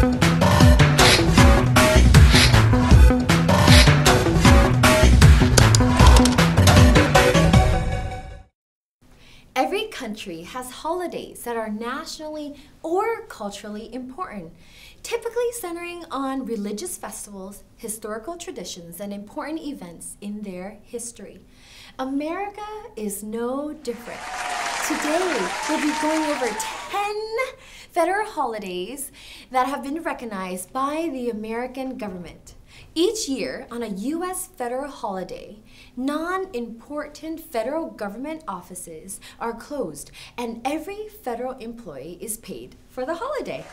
Every country has holidays that are nationally or culturally important, typically centering on religious festivals, historical traditions, and important events in their history. America is no different. Today, we'll be going over 10 federal holidays that have been recognized by the American government. Each year, on a U.S. federal holiday, non-important federal government offices are closed and every federal employee is paid for the holiday.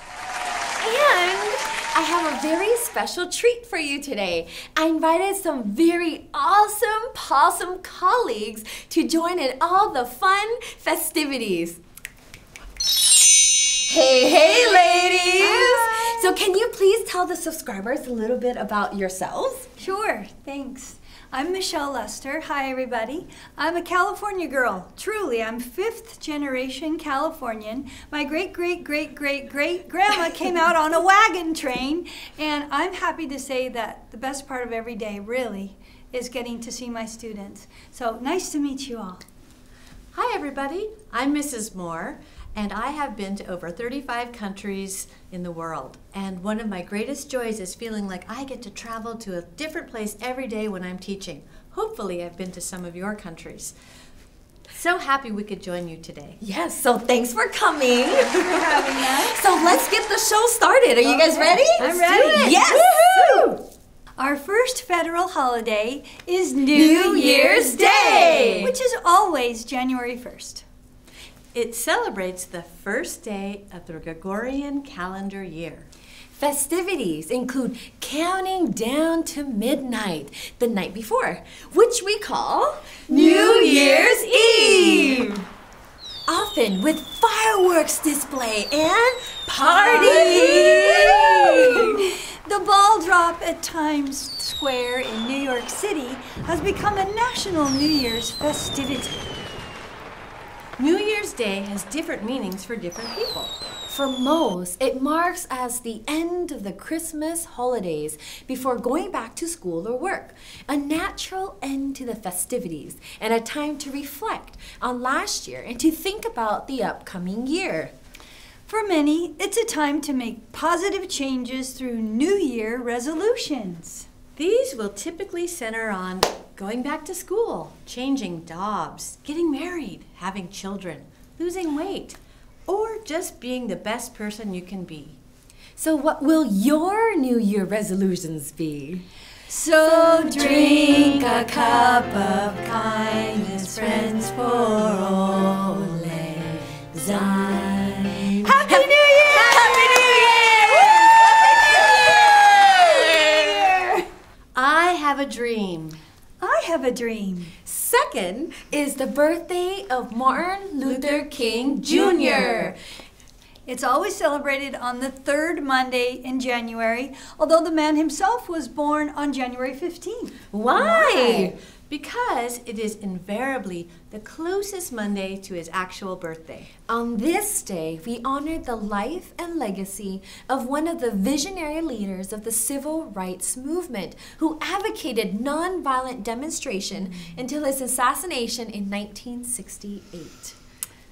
And I have a very special treat for you today. I invited some very awesome possum colleagues to join in all the fun festivities. Hey, hey, ladies! Hi. So can you please tell the subscribers a little bit about yourselves? Sure, thanks. I'm Michelle Lester. Hi, everybody. I'm a California girl. Truly, I'm 5th generation Californian. My great-great-great-great-great-grandma came out on a wagon train, and I'm happy to say that the best part of every day, really, is getting to see my students. So, nice to meet you all. Hi, everybody. I'm Mrs. Moore, and I have been to over 35 countries in the world. And one of my greatest joys is feeling like I get to travel to a different place every day when I'm teaching. Hopefully, I've been to some of your countries. So happy we could join you today. Yes, so thanks for coming. Thanks for having us. So let's get the show started. Are you guys ready? I'm ready. Yes! Woo-hoo! Our first federal holiday is New Year's Day, which is always January 1st. It celebrates the first day of the Gregorian calendar year. Festivities include counting down to midnight, the night before, which we call New Year's Eve. Often with fireworks display and party. The ball drop at Times Square in New York City has become a national New Year's festivity. New Year's Day has different meanings for different people. For most, it marks as the end of the Christmas holidays before going back to school or work, a natural end to the festivities and a time to reflect on last year and to think about the upcoming year. For many, it's a time to make positive changes through New Year resolutions. These will typically center on going back to school, changing jobs, getting married, having children, losing weight, or just being the best person you can be. So what will your New Year resolutions be? So drink a cup of kindness, friends, for old lang syne. Happy New Year! Happy New Year! I have a dream. I have a dream. Second is the birthday of Martin Luther King Jr. It's always celebrated on the 3rd Monday in January, although the man himself was born on January 15th. Why? Because it is invariably the closest Monday to his actual birthday. On this day, we honor the life and legacy of one of the visionary leaders of the civil rights movement who advocated nonviolent demonstration until his assassination in 1968.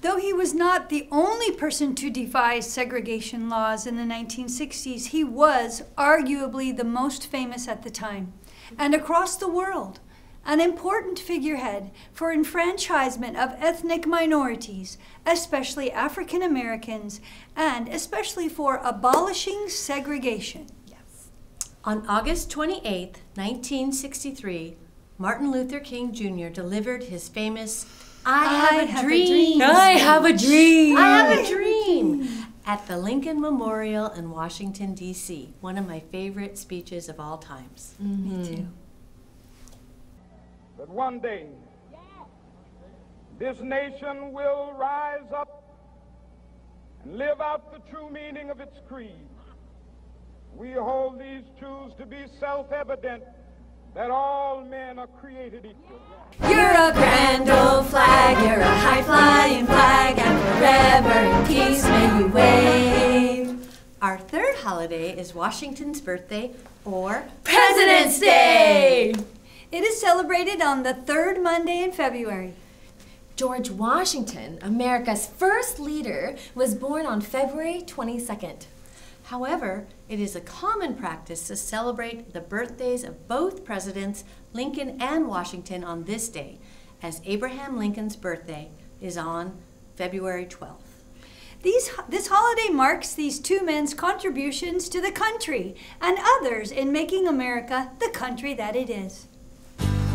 Though he was not the only person to defy segregation laws in the 1960s, he was arguably the most famous at the time and across the world. An important figurehead for enfranchisement of ethnic minorities, especially African Americans, and especially for abolishing segregation. Yes. On August 28, 1963, Martin Luther King Jr. delivered his famous I have a dream. I have a dream. I have a dream at the Lincoln Memorial in Washington, D.C., one of my favorite speeches of all times. Me too. That one day, this nation will rise up and live out the true meaning of its creed. We hold these truths to be self-evident, that all men are created equal. You're a grand old flag, you're a high-flying flag, and forever in peace may you wave. Our third holiday is Washington's birthday, or President's Day! It is celebrated on the third Monday in February. George Washington, America's first leader, was born on February 22nd. However, it is a common practice to celebrate the birthdays of both Presidents Lincoln and Washington on this day, as Abraham Lincoln's birthday is on February 12th. This holiday marks these two men's contributions to the country and others in making America the country that it is.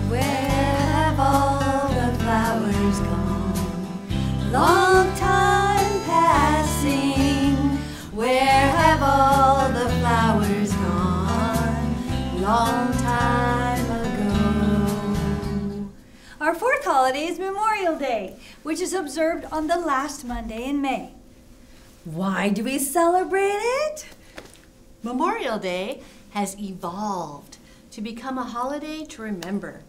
Where have all the flowers gone? Long time passing. Where have all the flowers gone? Long time ago. Our fourth holiday is Memorial Day, which is observed on the last Monday in May. Why do we celebrate it? Memorial Day has evolved to become a holiday to remember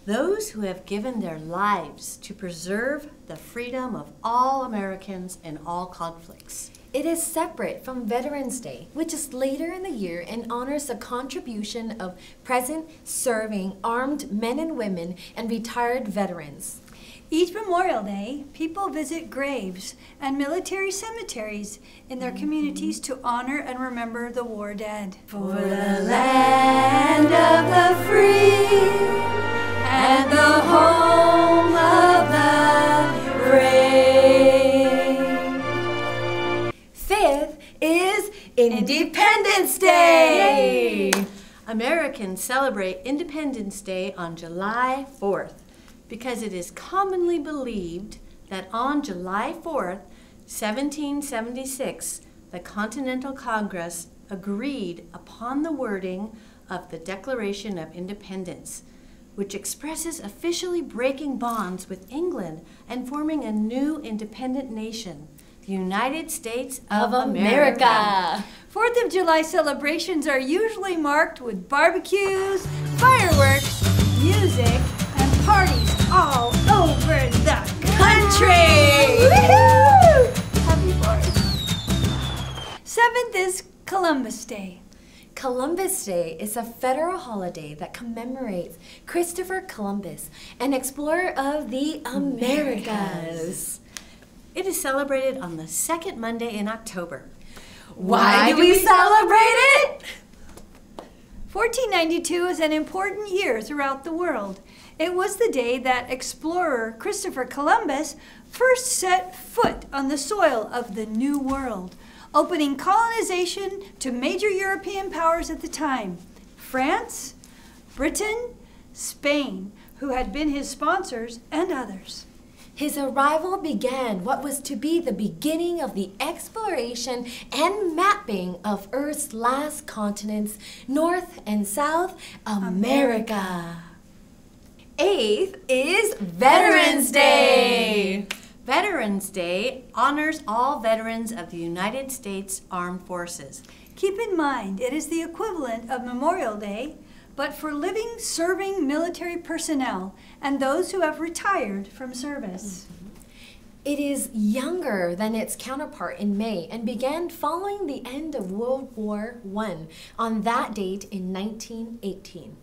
those who have given their lives to preserve the freedom of all Americans in all conflicts. It is separate from Veterans Day, which is later in the year and honors the contribution of present serving armed men and women and retired veterans. Each Memorial Day, people visit graves and military cemeteries in their communities to honor and remember the war dead. For the land of the free and the home of the brave. Fifth is Independence Day! Americans celebrate Independence Day on July 4th. Because it is commonly believed that on July 4th, 1776, the Continental Congress agreed upon the wording of the Declaration of Independence, which expresses officially breaking bonds with England and forming a new independent nation, the United States of America. 4th of July celebrations are usually marked with barbecues, fireworks, music, and parties all over the country! Woohoo! Happy 4th. 7th is Columbus Day. Columbus Day is a federal holiday that commemorates Christopher Columbus, an explorer of the Americas. It is celebrated on the second Monday in October. Why do we celebrate it? 1492 is an important year throughout the world. It was the day that explorer Christopher Columbus first set foot on the soil of the New World, opening colonization to major European powers at the time: France, Britain, Spain, who had been his sponsors, and others. His arrival began what was to be the beginning of the exploration and mapping of Earth's last continents, North and South America. 8th is Veterans Day. Veterans Day honors all veterans of the United States Armed Forces. Keep in mind, it is the equivalent of Memorial Day, but for living, serving military personnel and those who have retired from service. It is younger than its counterpart in May and began following the end of World War I on that date in 1918.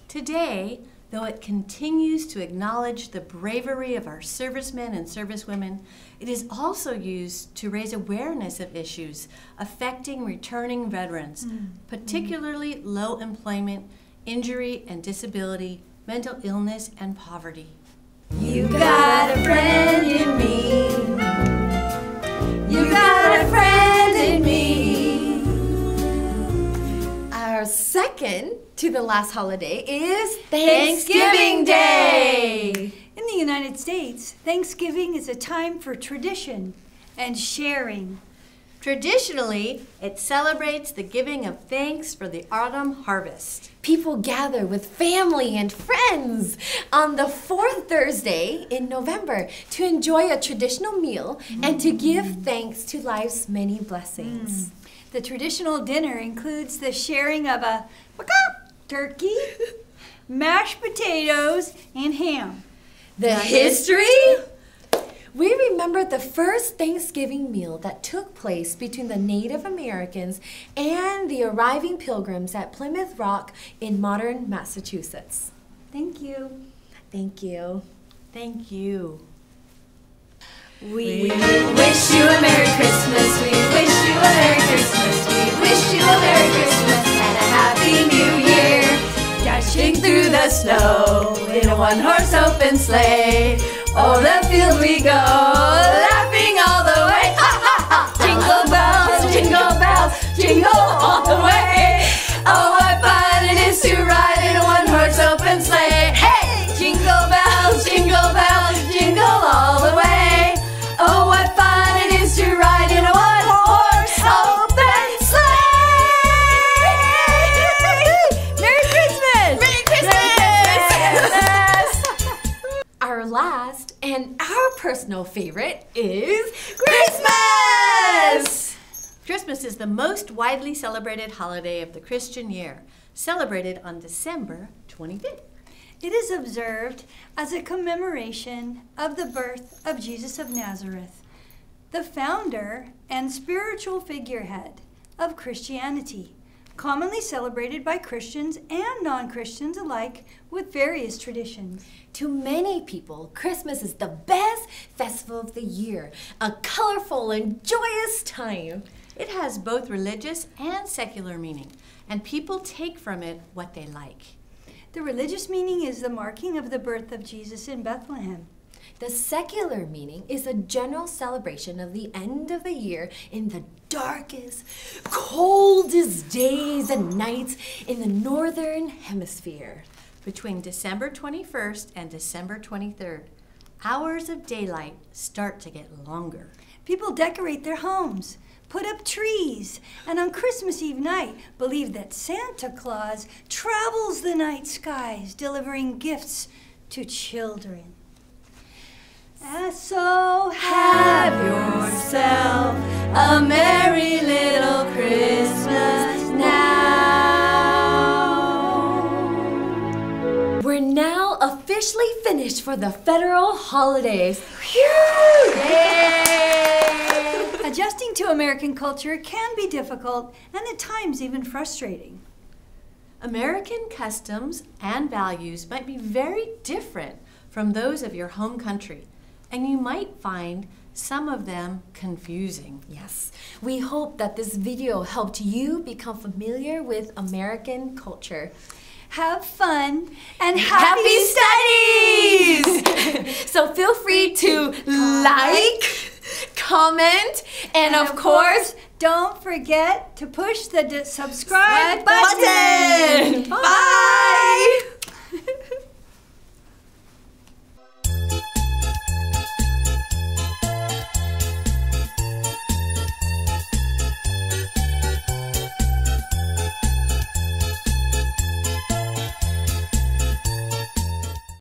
Today, though it continues to acknowledge the bravery of our servicemen and servicewomen, it is also used to raise awareness of issues affecting returning veterans, particularly low employment, injury and disability, mental illness, and poverty. You got a friend in me. You got a friend in me. Our second to the last holiday is Thanksgiving Day. In the United States, Thanksgiving is a time for tradition and sharing. Traditionally, it celebrates the giving of thanks for the autumn harvest. People gather with family and friends on the fourth Thursday in November to enjoy a traditional meal and to give thanks to life's many blessings. The traditional dinner includes the sharing of a turkey, mashed potatoes, and ham. The history? We remember the first Thanksgiving meal that took place between the Native Americans and the arriving pilgrims at Plymouth Rock in modern Massachusetts. Thank you. Thank you. Thank you. We wish you a Merry Christmas. We wish you a Merry Christmas. We wish you a Merry Christmas and a Happy New Year. Dashing through the snow in a one-horse open sleigh. Oh, the field we go, laughing all the way. Ha ha ha! Jingle bells, jingle all the way. Oh, what fun it is to ride in a one-horse open sleigh. Hey! Jingle bells, jingle all the way. Oh, what fun it is to ride in a one-horse open sleigh! Merry Christmas! Merry Christmas! Our last and our personal favorite is Christmas! Christmas is the most widely celebrated holiday of the Christian year, celebrated on December 25th. It is observed as a commemoration of the birth of Jesus of Nazareth, the founder and spiritual figurehead of Christianity, commonly celebrated by Christians and non-Christians alike with various traditions. To many people, Christmas is the best festival of the year, a colorful and joyous time. It has both religious and secular meaning, and people take from it what they like. The religious meaning is the marking of the birth of Jesus in Bethlehem. The secular meaning is a general celebration of the end of the year in the darkest, coldest days and nights in the northern hemisphere. Between December 21st and December 23rd, hours of daylight start to get longer. People decorate their homes, put up trees, and on Christmas Eve night believe that Santa Claus travels the night skies delivering gifts to children. So have yourself a merry little Christmas now. We're now officially finished for the federal holidays. Phew! Yay! Adjusting to American culture can be difficult and at times even frustrating. American customs and values might be very different from those of your home country, and you might find some of them confusing. Yes, we hope that this video helped you become familiar with American culture. Have fun and Happy studies! So feel free to like, comment, and of course, don't forget to push the subscribe button. Bye!